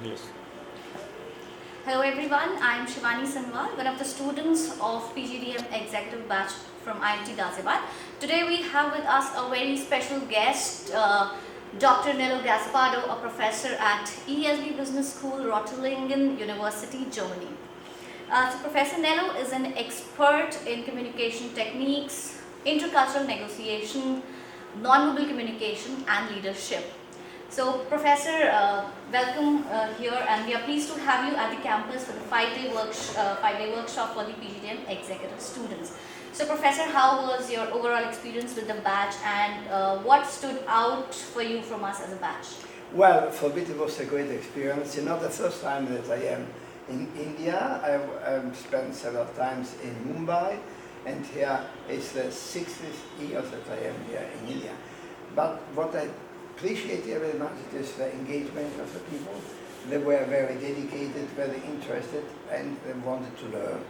Yes. Hello everyone, I am Shivani Sanwal, one of the students of PGDM Executive Batch from IMT Ghaziabad. Today we have with us a very special guest, Dr. Nello Gaspardo, a professor at ESB Business School, Rottlingen University, Germany. So Professor Nello is an expert in communication techniques, intercultural negotiation, non-verbal communication and leadership. So Professor, welcome here, and we are pleased to have you at the campus for the five-day workshop for the PGDM executive students. So Professor, how was your overall experience with the batch, and what stood out for you from us as a batch? Well, for me it was a great experience. It's not the first time that I am in India. I've spent several times in Mumbai, and here is the 60th year that I am here in India. But what I appreciate very much is the engagement of the people. They were very dedicated, very interested, and they wanted to learn.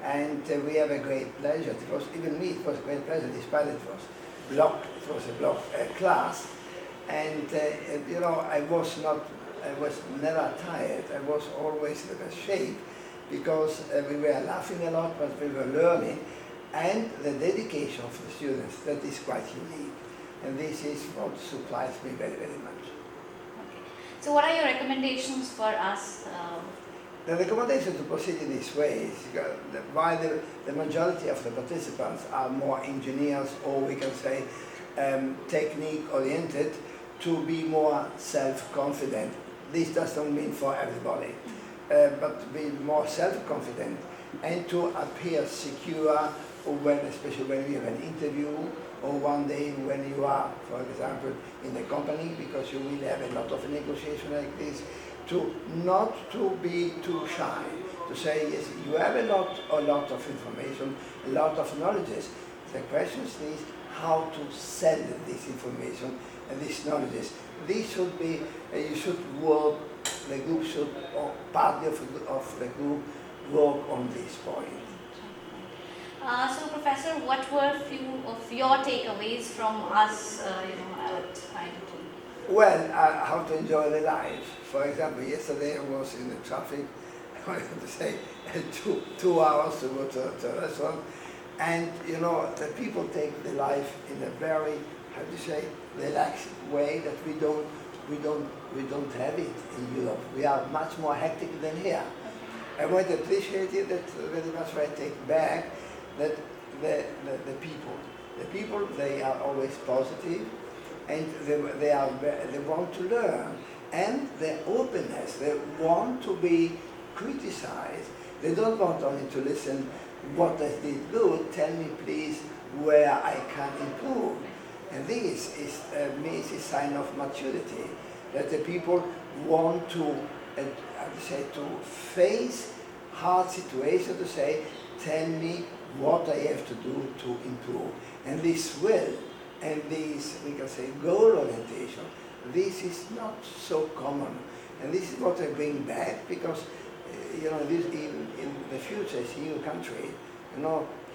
And we have a great pleasure. It was, even me, it was a great pleasure, despite it was a block class. And you know, I was never tired. I was always in the best shape because we were laughing a lot, but we were learning. And the dedication of the students, that is quite unique. And this is what surprised me very, very much. Okay. So what are your recommendations for us? The recommendation to proceed in this way is while the majority of the participants are more engineers, or we can say technique-oriented, to be more self-confident. This doesn't mean for everybody, but to be more self-confident and to appear secure, when, especially when you have an interview, or one day when you are, for example, in a company, because you will have a lot of negotiation like this, to not to be too shy, to say, yes, you have a lot of information, a lot of knowledges. The question is how to sell this information and these knowledges. This should be, you should work, the group should, or part of the group, work on this point. So Professor, what were a few of your takeaways from us, at IMT? Well, how to enjoy the life. For example, yesterday I was in the traffic, I have to say, 2 hours to go to a restaurant, and you know, the people take the life in a very, how to say, relaxed way that we don't have it in Europe. We are much more hectic than here. I want to appreciate it, that very much I take back, that the people, they are always positive, and they want to learn, and their openness, they want to be criticized. They don't want only to listen what I did good, tell me please where I can improve. And this is a sign of maturity, that the people want to, to face hard situations, to say, tell me what I have to do to improve. And this will, and this, we can say, goal orientation, this is not so common. And this is what I bring back, because this in the future is a huge country,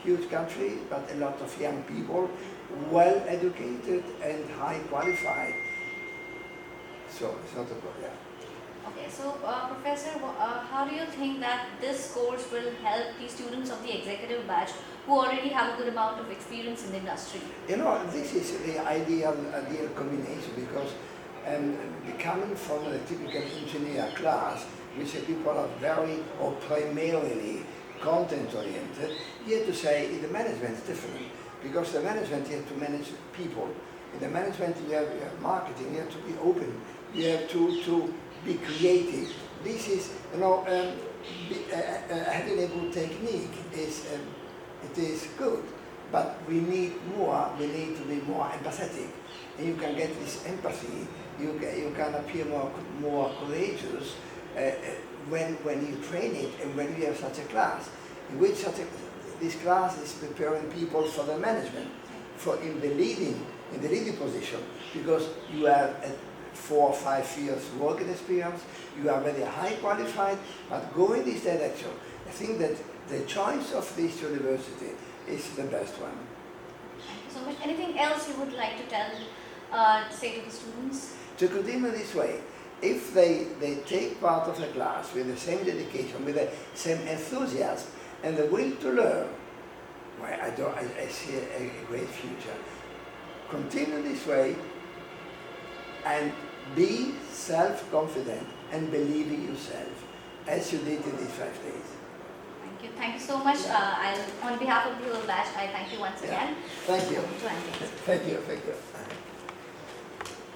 huge country, but a lot of young people, well educated and high qualified. So it's not a problem. Okay, so Professor, how do you think that this course will help the students of the executive batch who already have a good amount of experience in the industry? This is the ideal combination, because coming from a typical engineer class, which people are very or primarily content-oriented, you have to say the management is different, because the management, you have to manage people. In the management, you have marketing, you have to be open, you have to be creative. This is, having a good technique it is good, but we need more. We need to be more empathetic, and you can get this empathy. You can appear more courageous when you train it, and when you have such a class, in which this class is preparing people for the management, in the leading position, because you have 4 or 5 years working experience, you are very high qualified, but go in this direction. I think that the choice of this university is the best one. Thank you so much. Anything else you would like to say to the students? To continue this way, if they take part of the class with the same dedication, with the same enthusiasm, and the will to learn, well, I see a great future. Continue this way and be self-confident and believe in yourself, as you did in these 5 days. Thank you. Thank you so much. On behalf of the whole batch, I thank you once again. Thank you. To attend. Thank you. Thank you.